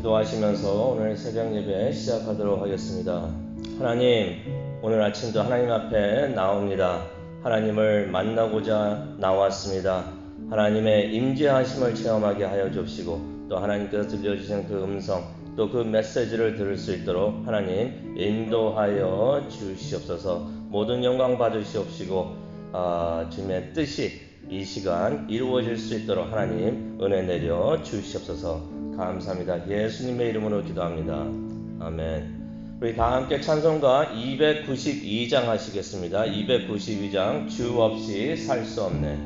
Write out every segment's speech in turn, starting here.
기도하시면서 오늘 새벽 예배 시작하도록 하겠습니다. 하나님, 오늘 아침도 하나님 앞에 나옵니다. 하나님을 만나고자 나왔습니다. 하나님의 임재하심을 체험하게 하여 주시고 또 하나님께서 들려주신 그 음성 또 그 메시지를 들을 수 있도록 하나님 인도하여 주시옵소서. 모든 영광 받으시옵시고 주님의 뜻이 이 시간 이루어질 수 있도록 하나님 은혜 내려 주시옵소서. 감사합니다. 예수님의 이름으로 기도합니다. 아멘. 우리 다 함께 찬송가 292장 하시겠습니다. 292장 주 없이 살 수 없네.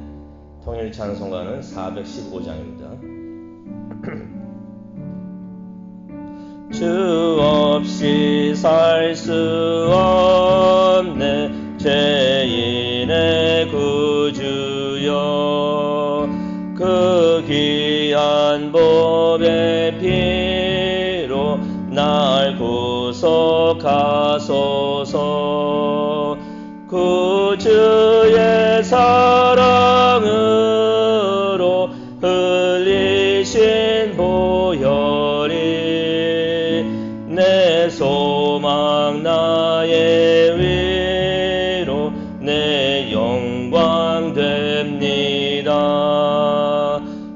통일 찬송가는 415장입니다. 주 없이 살 수 없네. 죄인의 구주여, 그 귀한 보배 피로 날 구속하소서. 구주의 사랑으로 흘리신 보혈이 내 소망 나의 위로 내 영광 됩니다.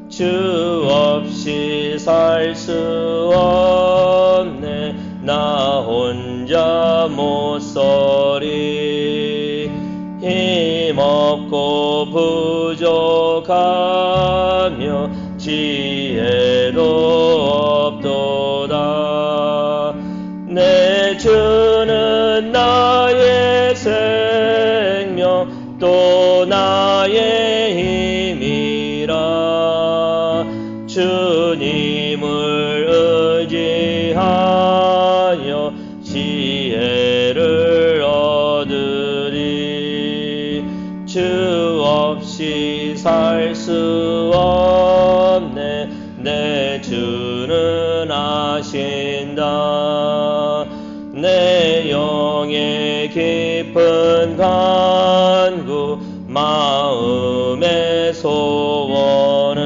주 없이 살 수 없네. 나 혼자 못 서리. 힘없고 부족하며 지혜도 없도다. 내 주는 나의 생명 또 나의 힘이라. 주님을 의지하여 지혜를 얻으리. 주 없이 살 수 없네. 내 주는 아신다. 내 영의 깊은 간구 마음의 소원을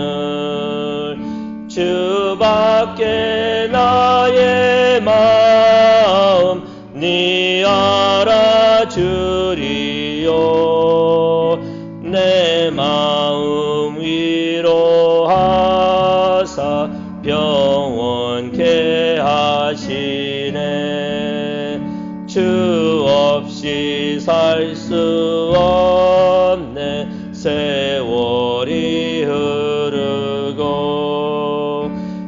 주밖에 나의 마음 네 알아주리요. 내 마음 위로하사 평온케 하시네. 주 없이 살 수 없네. 세월이 흐르고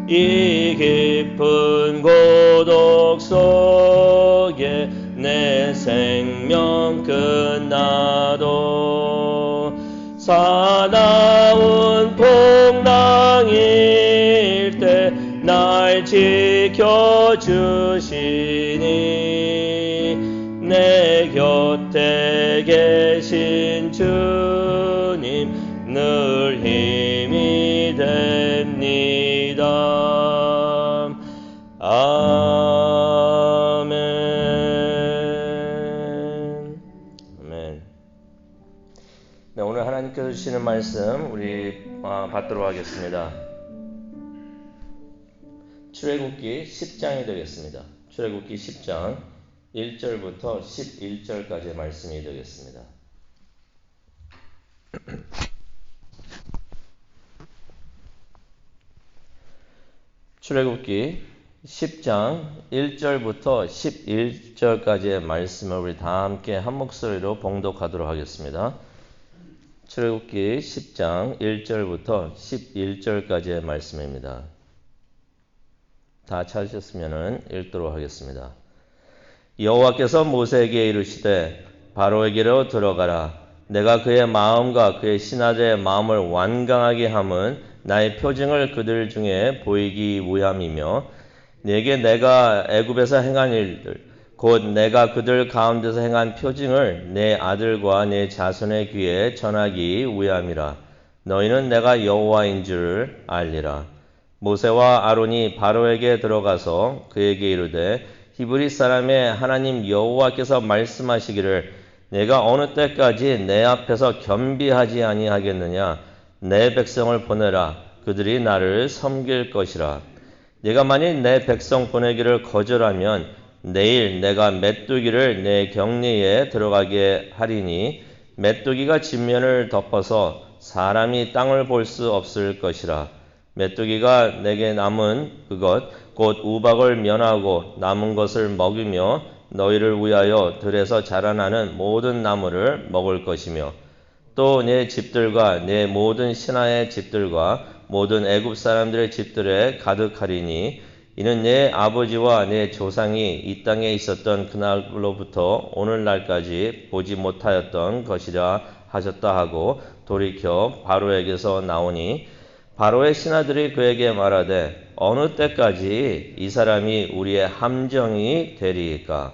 이 깊은 고독 속에 내 생명 끝나도 사나운 풍랑일 때 날 지켜주시니 내 곁에 계신 주님 늘 힘이 됩니다. 아멘. 아멘. 네, 오늘 하나님께서 주시는 말씀 우리 받도록 하겠습니다. 출애굽기 10장이 되겠습니다. 출애굽기 10장 1절부터 11절까지의 말씀이 되겠습니다. 출애굽기 10장 1절부터 11절까지의 말씀을 우리 다 함께 한 목소리로 봉독하도록 하겠습니다. 출애굽기 10장 1절부터 11절까지의 말씀입니다. 다 찾으셨으면 읽도록 하겠습니다. 여호와께서 모세에게 이르시되 바로에게로 들어가라. 내가 그의 마음과 그의 신하들의 마음을 완강하게 함은 나의 표징을 그들 중에 보이기 위함이며 네게 내가 애굽에서 행한 일들 곧 내가 그들 가운데서 행한 표징을 내 아들과 내 자손의 귀에 전하기 위함이라. 너희는 내가 여호와인 줄 알리라. 모세와 아론이 바로에게 들어가서 그에게 이르되 히브리 사람의 하나님 여호와께서 말씀하시기를 내가 어느 때까지 내 앞에서 겸비하지 아니하겠느냐. 내 백성을 보내라. 그들이 나를 섬길 것이라. 네가 만일 내 백성 보내기를 거절하면 내일 내가 메뚜기를 내 격리에 들어가게 하리니 메뚜기가 진면을 덮어서 사람이 땅을 볼 수 없을 것이라. 메뚜기가 내게 남은 그것 곧 우박을 면하고 남은 것을 먹으며 너희를 위하여 들에서 자라나는 모든 나무를 먹을 것이며 또 내 집들과 내 모든 신하의 집들과 모든 애굽 사람들의 집들에 가득하리니 이는 내 아버지와 내 조상이 이 땅에 있었던 그날로부터 오늘날까지 보지 못하였던 것이라 하셨다 하고 돌이켜 바로에게서 나오니 바로의 신하들이 그에게 말하되 어느 때까지 이 사람이 우리의 함정이 되리이까?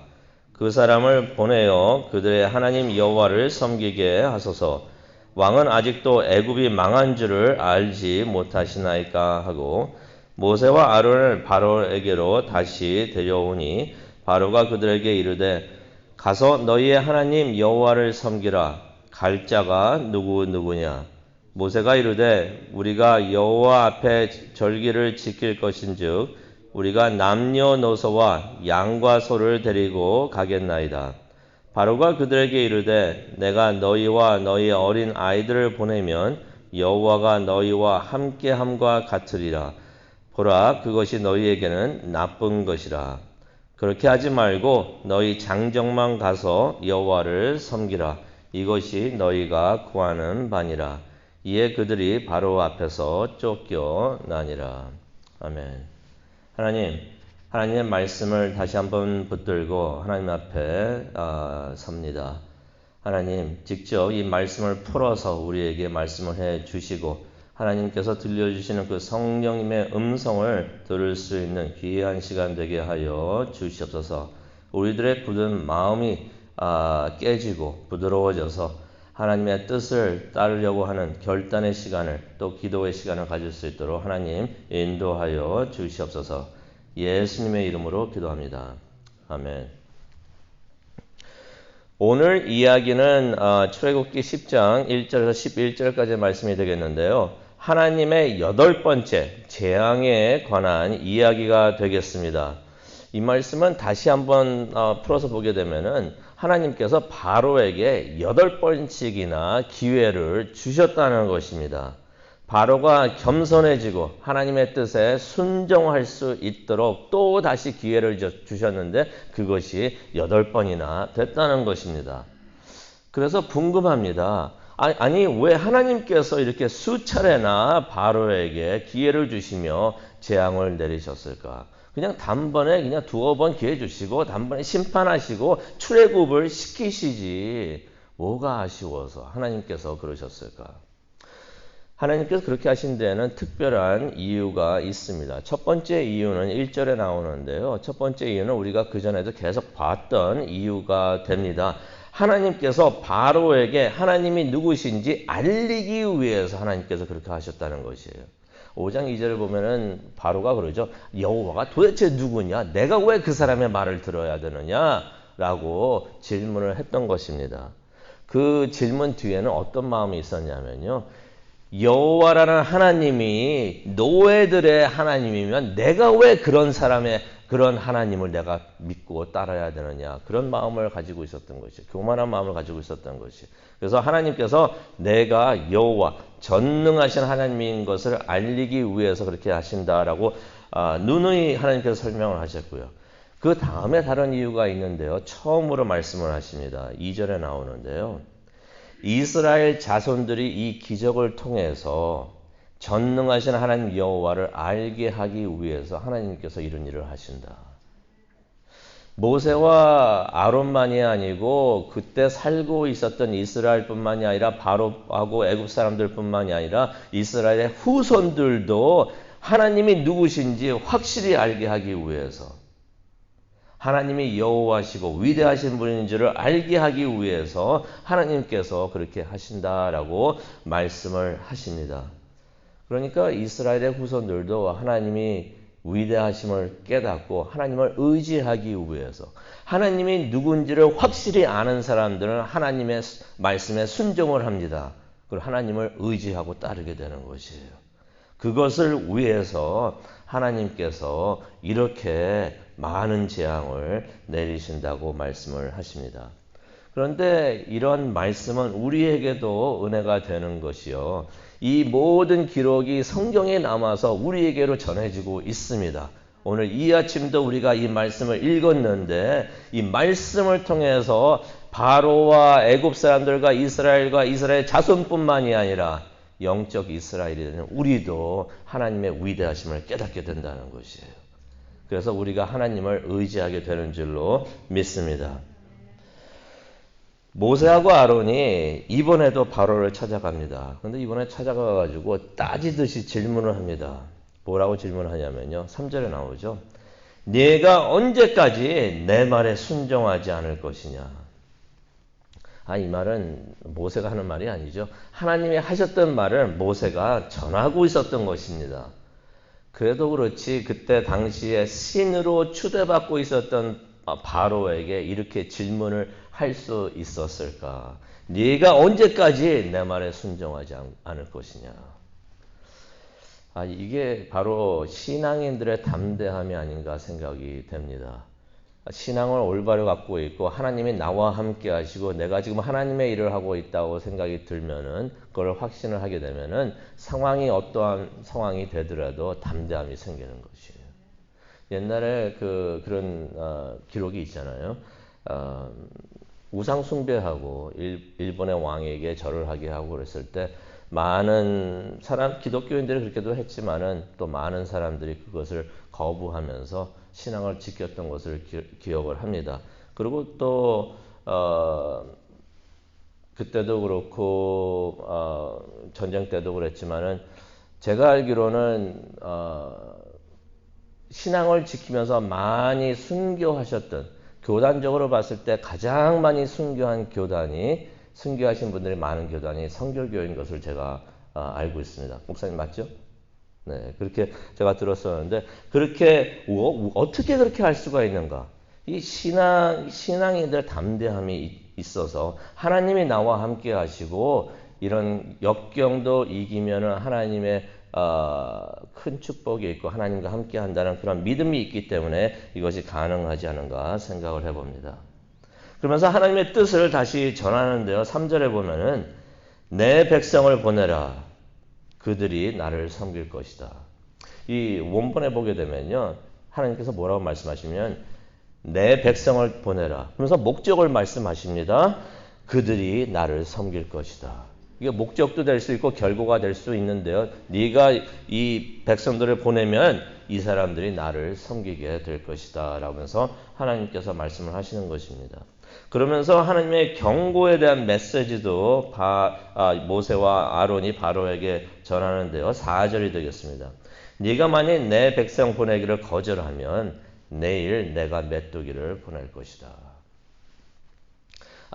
그 사람을 보내어 그들의 하나님 여호와를 섬기게 하소서. 왕은 아직도 애굽이 망한 줄을 알지 못하시나이까 하고 모세와 아론을 바로에게로 다시 데려오니 바로가 그들에게 이르되 가서 너희의 하나님 여호와를 섬기라. 갈 자가 누구냐? 모세가 이르되 우리가 여호와 앞에 절기를 지킬 것인즉 우리가 남녀노소와 양과 소를 데리고 가겠나이다. 바로가 그들에게 이르되 내가 너희와 너희 어린 아이들을 보내면 여호와가 너희와 함께함과 같으리라. 보라, 그것이 너희에게는 나쁜 것이라. 그렇게 하지 말고 너희 장정만 가서 여호와를 섬기라. 이것이 너희가 구하는 바니라. 이에 그들이 바로 앞에서 쫓겨나니라. 아멘. 하나님의 말씀을 다시 한번 붙들고 하나님 앞에 섭니다. 하나님 직접 이 말씀을 풀어서 우리에게 말씀을 해 주시고 하나님께서 들려주시는 그 성령님의 음성을 들을 수 있는 귀한 시간 되게 하여 주시옵소서. 우리들의 굳은 마음이 깨지고 부드러워져서 하나님의 뜻을 따르려고 하는 결단의 시간을 또 기도의 시간을 가질 수 있도록 하나님 인도하여 주시옵소서. 예수님의 이름으로 기도합니다. 아멘. 오늘 이야기는 출애굽기 10장 1절에서 11절까지 말씀이 되겠는데요. 하나님의 8번째 재앙에 관한 이야기가 되겠습니다. 이 말씀은 다시 한번 풀어서 보게 되면은 하나님께서 바로에게 8번씩이나 기회를 주셨다는 것입니다. 바로가 겸손해지고 하나님의 뜻에 순종할 수 있도록 또 다시 기회를 주셨는데 그것이 8번이나 됐다는 것입니다. 그래서 궁금합니다. 아니 왜 하나님께서 이렇게 수차례나 바로에게 기회를 주시며 재앙을 내리셨을까? 그냥 단번에 그냥 두어 번 기회 주시고 단번에 심판하시고 출애굽을 시키시지 뭐가 아쉬워서 하나님께서 그러셨을까? 하나님께서 그렇게 하신 데는 특별한 이유가 있습니다. 첫 번째 이유는 1절에 나오는데요. 첫 번째 이유는 우리가 그전에도 계속 봤던 이유가 됩니다. 하나님께서 바로에게 하나님이 누구신지 알리기 위해서 하나님께서 그렇게 하셨다는 것이에요. 5장 2절을 보면은 바로가 그러죠. 여호와가 도대체 누구냐? 내가 왜 그 사람의 말을 들어야 되느냐? 라고 질문을 했던 것입니다. 그 질문 뒤에는 어떤 마음이 있었냐면요. 여호와라는 하나님이 노예들의 하나님이면 내가 왜 그런 사람의 그런 하나님을 내가 믿고 따라야 되느냐. 그런 마음을 가지고 있었던 것이 교만한 마음을 가지고 있었던 것이. 그래서 하나님께서 내가 여호와 전능하신 하나님인 것을 알리기 위해서 그렇게 하신다라고 누누이 하나님께서 설명을 하셨고요. 그 다음에 다른 이유가 있는데요. 처음으로 말씀을 하십니다. 2절에 나오는데요. 이스라엘 자손들이 이 기적을 통해서 전능하신 하나님 여호와를 알게 하기 위해서 하나님께서 이런 일을 하신다. 모세와 아론만이 아니고 그때 살고 있었던 이스라엘뿐만이 아니라 바로하고 애굽 사람들뿐만이 아니라 이스라엘의 후손들도 하나님이 누구신지 확실히 알게 하기 위해서 하나님이 여호와시고 위대하신 분인 줄을 알게 하기 위해서 하나님께서 그렇게 하신다라고 말씀을 하십니다. 그러니까 이스라엘의 후손들도 하나님이 위대하심을 깨닫고 하나님을 의지하기 위해서 하나님이 누군지를 확실히 아는 사람들은 하나님의 말씀에 순종을 합니다. 그리고 하나님을 의지하고 따르게 되는 것이에요. 그것을 위해서 하나님께서 이렇게 많은 재앙을 내리신다고 말씀을 하십니다. 그런데 이런 말씀은 우리에게도 은혜가 되는 것이요. 이 모든 기록이 성경에 남아서 우리에게로 전해지고 있습니다. 오늘 이 아침도 우리가 이 말씀을 읽었는데 이 말씀을 통해서 바로와 애굽 사람들과 이스라엘 자손뿐만이 아니라 영적 이스라엘이 되는 우리도 하나님의 위대하심을 깨닫게 된다는 것이에요. 그래서 우리가 하나님을 의지하게 되는 줄로 믿습니다. 모세하고 아론이 이번에도 바로를 찾아갑니다. 그런데 이번에 찾아가가지고 따지듯이 질문을 합니다. 뭐라고 질문하냐면요. 3절에 나오죠. 네가 언제까지 내 말에 순종하지 않을 것이냐. 이 말은 모세가 하는 말이 아니죠. 하나님이 하셨던 말을 모세가 전하고 있었던 것입니다. 그래도 그렇지 그때 당시에 신으로 추대받고 있었던 바로에게 이렇게 질문을 할 수 있었을까? 네가 언제까지 내 말에 순종하지 않을 것이냐? 이게 바로 신앙인들의 담대함이 아닌가 생각이 됩니다. 신앙을 올바로 갖고 있고 하나님이 나와 함께 하시고 내가 지금 하나님의 일을 하고 있다고 생각이 들면은 그걸 확신을 하게 되면은 상황이 어떠한 상황이 되더라도 담대함이 생기는 것이에요. 옛날에 그런 기록이 있잖아요. 우상 숭배하고 일본의 왕에게 절을 하게 하고 그랬을 때 많은 사람 기독교인들이 그렇게도 했지만은 또 많은 사람들이 그것을 거부하면서 신앙을 지켰던 것을 기억을 합니다. 그리고 또 그때도 그렇고 전쟁 때도 그랬지만은 제가 알기로는 신앙을 지키면서 많이 순교하셨던 교단적으로 봤을 때 가장 많이 순교하신 분들이 많은 교단이 성결교인 것을 제가 알고 있습니다. 목사님 맞죠? 네, 그렇게 제가 들었었는데 그렇게 어떻게 그렇게 할 수가 있는가? 이 신앙인들 담대함이 있어서 하나님이 나와 함께 하시고 이런 역경도 이기면은 하나님의 큰 축복이 있고 하나님과 함께 한다는 그런 믿음이 있기 때문에 이것이 가능하지 않은가 생각을 해봅니다. 그러면서 하나님의 뜻을 다시 전하는데요. 3절에 보면은 내 백성을 보내라. 그들이 나를 섬길 것이다. 이 원본에 보게 되면요. 하나님께서 뭐라고 말씀하시면 내 백성을 보내라. 그러면서 목적을 말씀하십니다. 그들이 나를 섬길 것이다. 이게 목적도 될 수 있고 결과가 될 수 있는데요. 네가 이 백성들을 보내면 이 사람들이 나를 섬기게 될 것이다 라면서 하나님께서 말씀을 하시는 것입니다. 그러면서 하나님의 경고에 대한 메시지도 모세와 아론이 바로에게 전하는데요. 4절이 되겠습니다. 네가 만일 내 백성 보내기를 거절하면 내일 내가 메뚜기를 보낼 것이다.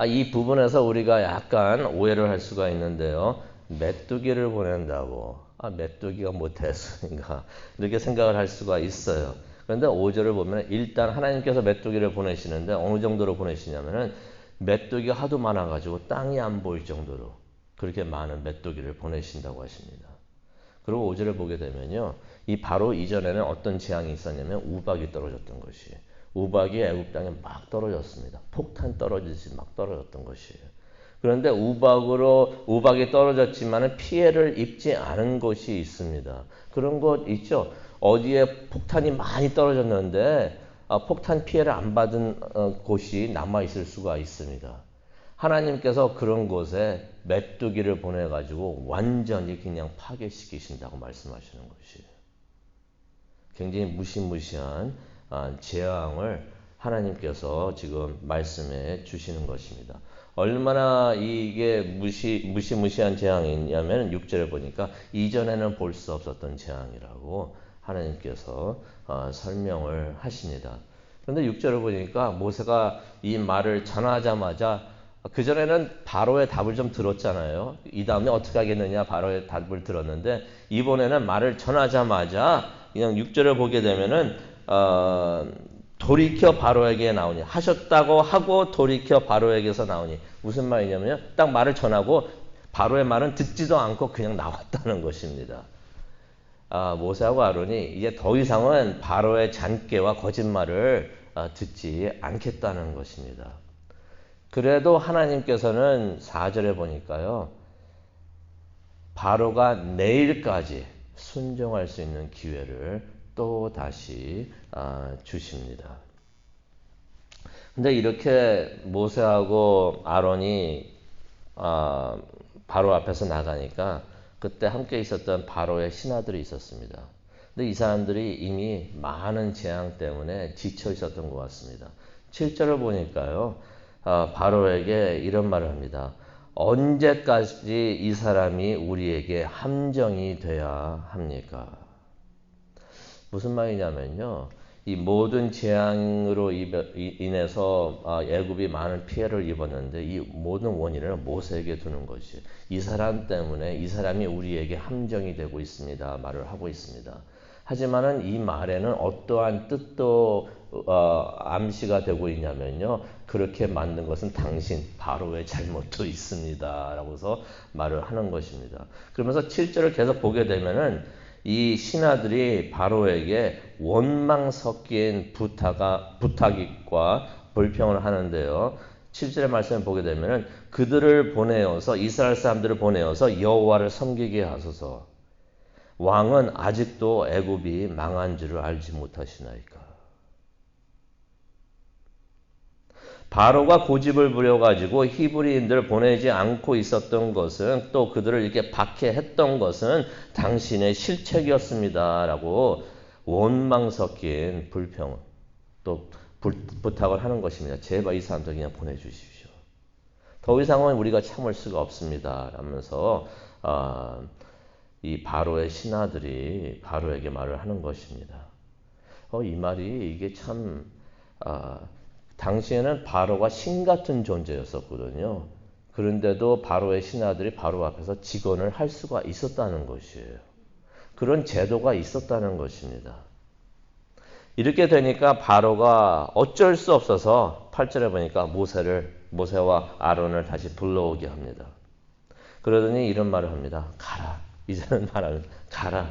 이 부분에서 우리가 약간 오해를 할 수가 있는데요. 메뚜기를 보낸다고 메뚜기가 뭐 대수인가 이렇게 생각을 할 수가 있어요. 그런데 5절을 보면 일단 하나님께서 메뚜기를 보내시는데 어느 정도로 보내시냐면은 메뚜기가 하도 많아가지고 땅이 안 보일 정도로 그렇게 많은 메뚜기를 보내신다고 하십니다. 그리고 5절을 보게 되면요. 이 바로 이전에는 어떤 재앙이 있었냐면 우박이 떨어졌던 것이에요. 우박이 애굽 땅에 막 떨어졌습니다. 폭탄 떨어지듯이 막 떨어졌던 것이에요. 그런데 우박이 떨어졌지만 피해를 입지 않은 곳이 있습니다. 그런 곳 있죠. 어디에 폭탄이 많이 떨어졌는데 폭탄 피해를 안 받은 곳이 남아있을 수가 있습니다. 하나님께서 그런 곳에 메뚜기를 보내가지고 완전히 그냥 파괴시키신다고 말씀하시는 것이에요. 굉장히 무시무시한 재앙을 하나님께서 지금 말씀해 주시는 것입니다. 얼마나 이게 무시무시한 재앙이냐면 6절에 보니까 이전에는 볼 수 없었던 재앙이라고 하나님께서 설명을 하십니다. 그런데 6절을 보니까 모세가 이 말을 전하자마자 그전에는 바로의 답을 좀 들었잖아요. 이 다음에 어떻게 하겠느냐 바로의 답을 들었는데 이번에는 말을 전하자마자 그냥 6절을 보게 되면은 돌이켜 바로에게 나오니 하셨다고 하고 돌이켜 바로에게서 나오니 무슨 말이냐면요. 딱 말을 전하고 바로의 말은 듣지도 않고 그냥 나왔다는 것입니다. 모세하고 아론이 이제 더 이상은 바로의 잔꾀와 거짓말을 듣지 않겠다는 것입니다. 그래도 하나님께서는 4절에 보니까요. 바로가 내일까지 순종할 수 있는 기회를 또 다시 주십니다. 근데 이렇게 모세하고 아론이 바로 앞에서 나가니까 그때 함께 있었던 바로의 신하들이 있었습니다. 근데 이 사람들이 이미 많은 재앙 때문에 지쳐 있었던 것 같습니다. 7절을 보니까요. 바로에게 이런 말을 합니다. 언제까지 이 사람이 우리에게 함정이 돼야 합니까? 무슨 말이냐면요. 이 모든 재앙으로 인해서 애굽이 많은 피해를 입었는데 이 모든 원인을 모세에게 두는 것이 이 사람 때문에 이 사람이 우리에게 함정이 되고 있습니다. 말을 하고 있습니다. 하지만은 이 말에는 어떠한 뜻도 암시가 되고 있냐면요. 그렇게 만든 것은 당신 바로의 잘못도 있습니다. 라고서 말을 하는 것입니다. 그러면서 7절을 계속 보게 되면은 이 신하들이 바로에게 원망 섞인 부탁과 불평을 하는데요. 7절의 말씀을 보게 되면은 그들을 보내어서 이스라엘 사람들을 보내어서 여호와를 섬기게 하소서. 왕은 아직도 애굽이 망한 줄을 알지 못하시나이까. 바로가 고집을 부려가지고 히브리인들을 보내지 않고 있었던 것은 또 그들을 이렇게 박해했던 것은 당신의 실책이었습니다. 라고 원망 섞인 불평 또 부탁을 하는 것입니다. 제발 이 사람들 그냥 보내주십시오. 더 이상은 우리가 참을 수가 없습니다. 라면서 이 바로의 신하들이 바로에게 말을 하는 것입니다. 이 말이 이게 참 당시에는 바로가 신 같은 존재였었거든요. 그런데도 바로의 신하들이 바로 앞에서 직언을 할 수가 있었다는 것이에요. 그런 제도가 있었다는 것입니다. 이렇게 되니까 바로가 어쩔 수 없어서 8절에 보니까 모세와 아론을 다시 불러오게 합니다. 그러더니 이런 말을 합니다. 가라. 이제는 말하는 가라.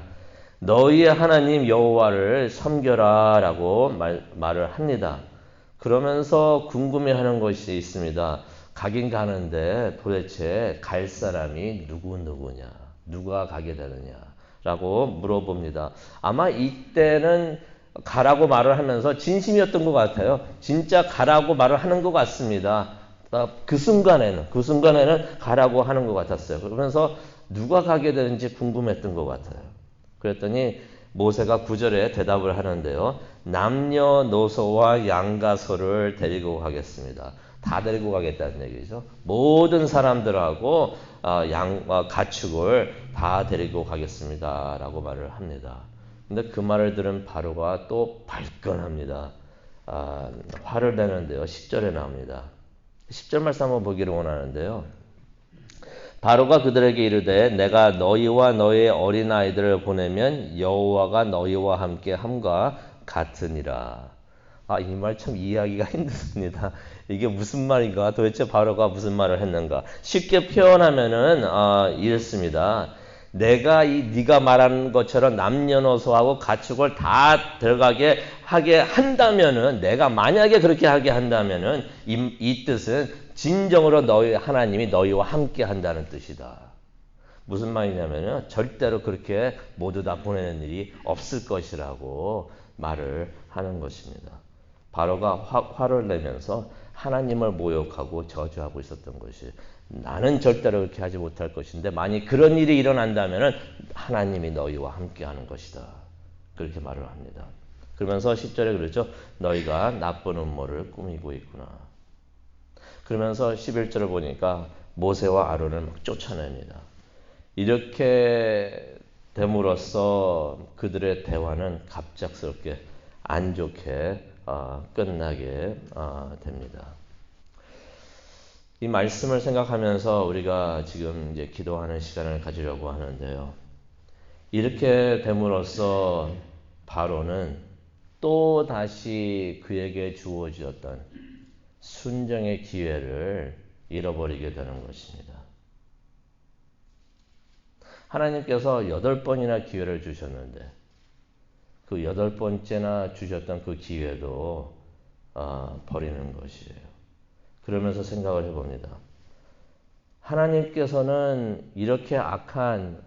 너희의 하나님 여호와를 섬겨라 라고 말을 합니다. 그러면서 궁금해하는 것이 있습니다. 가긴 가는데 도대체 갈 사람이 누구냐? 누가 가게 되느냐? 라고 물어봅니다. 아마 이때는 가라고 말을 하면서 진심이었던 것 같아요. 진짜 가라고 말을 하는 것 같습니다. 그 순간에는 가라고 하는 것 같았어요. 그러면서 누가 가게 되는지 궁금했던 것 같아요. 그랬더니 모세가 9절에 대답을 하는데요. 남녀노소와 양가소를 데리고 가겠습니다. 다 데리고 가겠다는 얘기죠. 모든 사람들하고 가축을 다 데리고 가겠습니다. 라고 말을 합니다. 근데 그 말을 들은 바로가 또 발끈합니다. 화를 내는데요. 10절에 나옵니다. 10절 말씀 한번 보기를 원하는데요. 바로가 그들에게 이르되 내가 너희와 너희의 어린아이들을 보내면 여호와가 너희와 함께 함과 같으니라. 이 말 참 이해하기가 힘듭니다. 이게 무슨 말인가? 도대체 바로가 무슨 말을 했는가? 쉽게 표현하면은 이렇습니다. 내가 네가 말하는 것처럼 남녀노소하고 가축을 다 들어가게 하게 한다면은 내가 만약에 그렇게 하게 한다면은 이 뜻은 진정으로 너희 하나님이 너희와 함께 한다는 뜻이다. 무슨 말이냐면은 절대로 그렇게 모두 다 보내는 일이 없을 것이라고 말을 하는 것입니다. 바로가 화를 내면서 하나님을 모욕하고 저주하고 있었던 것이 나는 절대로 그렇게 하지 못할 것인데 만약 그런 일이 일어난다면 하나님이 너희와 함께하는 것이다. 그렇게 말을 합니다. 그러면서 10절에 그러죠. 너희가 나쁜 음모를 꾸미고 있구나. 그러면서 11절을 보니까 모세와 아론을 막 쫓아냅니다. 이렇게 됨으로써 그들의 대화는 갑작스럽게 안 좋게 끝나게 됩니다. 이 말씀을 생각하면서 우리가 지금 이제 기도하는 시간을 가지려고 하는데요. 이렇게 됨으로써 바로는 또 다시 그에게 주어지었던 순정의 기회를 잃어버리게 되는 것입니다. 하나님께서 8번이나 기회를 주셨는데 그 8번째나 주셨던 그 기회도 버리는 것이에요. 그러면서 생각을 해봅니다. 하나님께서는 이렇게 악한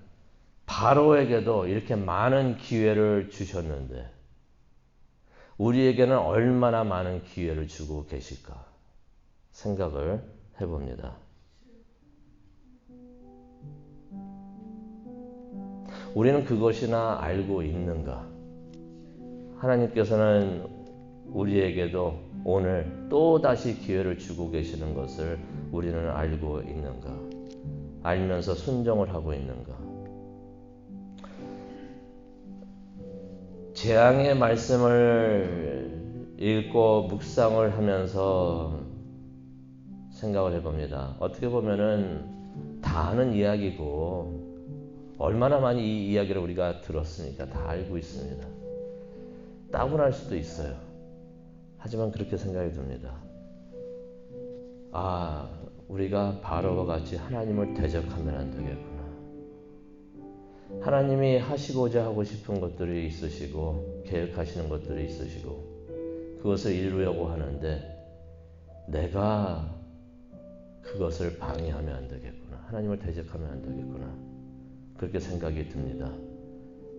바로에게도 이렇게 많은 기회를 주셨는데 우리에게는 얼마나 많은 기회를 주고 계실까 생각을 해봅니다. 우리는 그것이나 알고 있는가? 하나님께서는 우리에게도 오늘 또다시 기회를 주고 계시는 것을 우리는 알고 있는가? 알면서 순종을 하고 있는가? 재앙의 말씀을 읽고 묵상을 하면서 생각을 해봅니다. 어떻게 보면은 다 아는 이야기고 얼마나 많이 이 이야기를 우리가 들었으니까 다 알고 있습니다. 따분할 수도 있어요. 하지만 그렇게 생각이 듭니다. 우리가 바로와 같이 하나님을 대적하면 안 되겠구나. 하나님이 하시고자 하고 싶은 것들이 있으시고 계획하시는 것들이 있으시고 그것을 이루려고 하는데 내가 그것을 방해하면 안 되겠구나. 하나님을 대적하면 안 되겠구나. 그렇게 생각이 듭니다.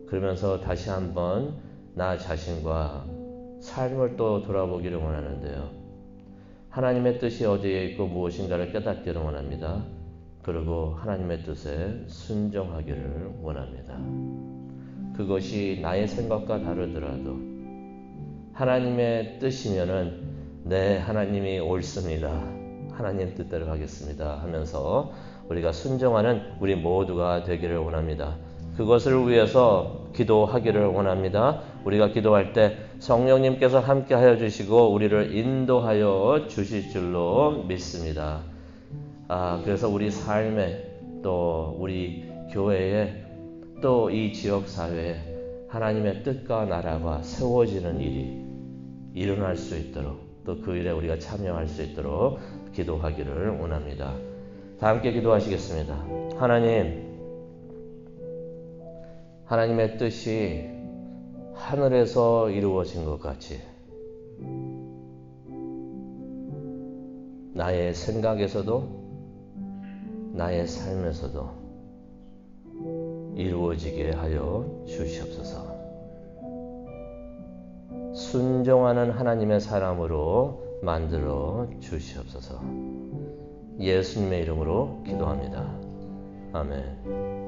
그러면서 다시 한번 나 자신과 삶을 또 돌아보기를 원하는데요. 하나님의 뜻이 어디에 있고 무엇인가를 깨닫기를 원합니다. 그리고 하나님의 뜻에 순종하기를 원합니다. 그것이 나의 생각과 다르더라도 하나님의 뜻이면은 네, 하나님이 옳습니다. 하나님 뜻대로 하겠습니다 하면서 우리가 순종하는 우리 모두가 되기를 원합니다. 그것을 위해서 기도하기를 원합니다. 우리가 기도할 때 성령님께서 함께 하여 주시고 우리를 인도하여 주실 줄로 믿습니다. 그래서 우리 삶에 또 우리 교회에 또 이 지역사회에 하나님의 뜻과 나라가 세워지는 일이 일어날 수 있도록 또 그 일에 우리가 참여할 수 있도록 기도하기를 원합니다. 다 함께 기도하시겠습니다. 하나님의 뜻이 하늘에서 이루어진 것 같이 나의 생각에서도 나의 삶에서도 이루어지게 하여 주시옵소서. 순종하는 하나님의 사람으로 만들어 주시옵소서. 예수님의 이름으로 기도합니다. 아멘.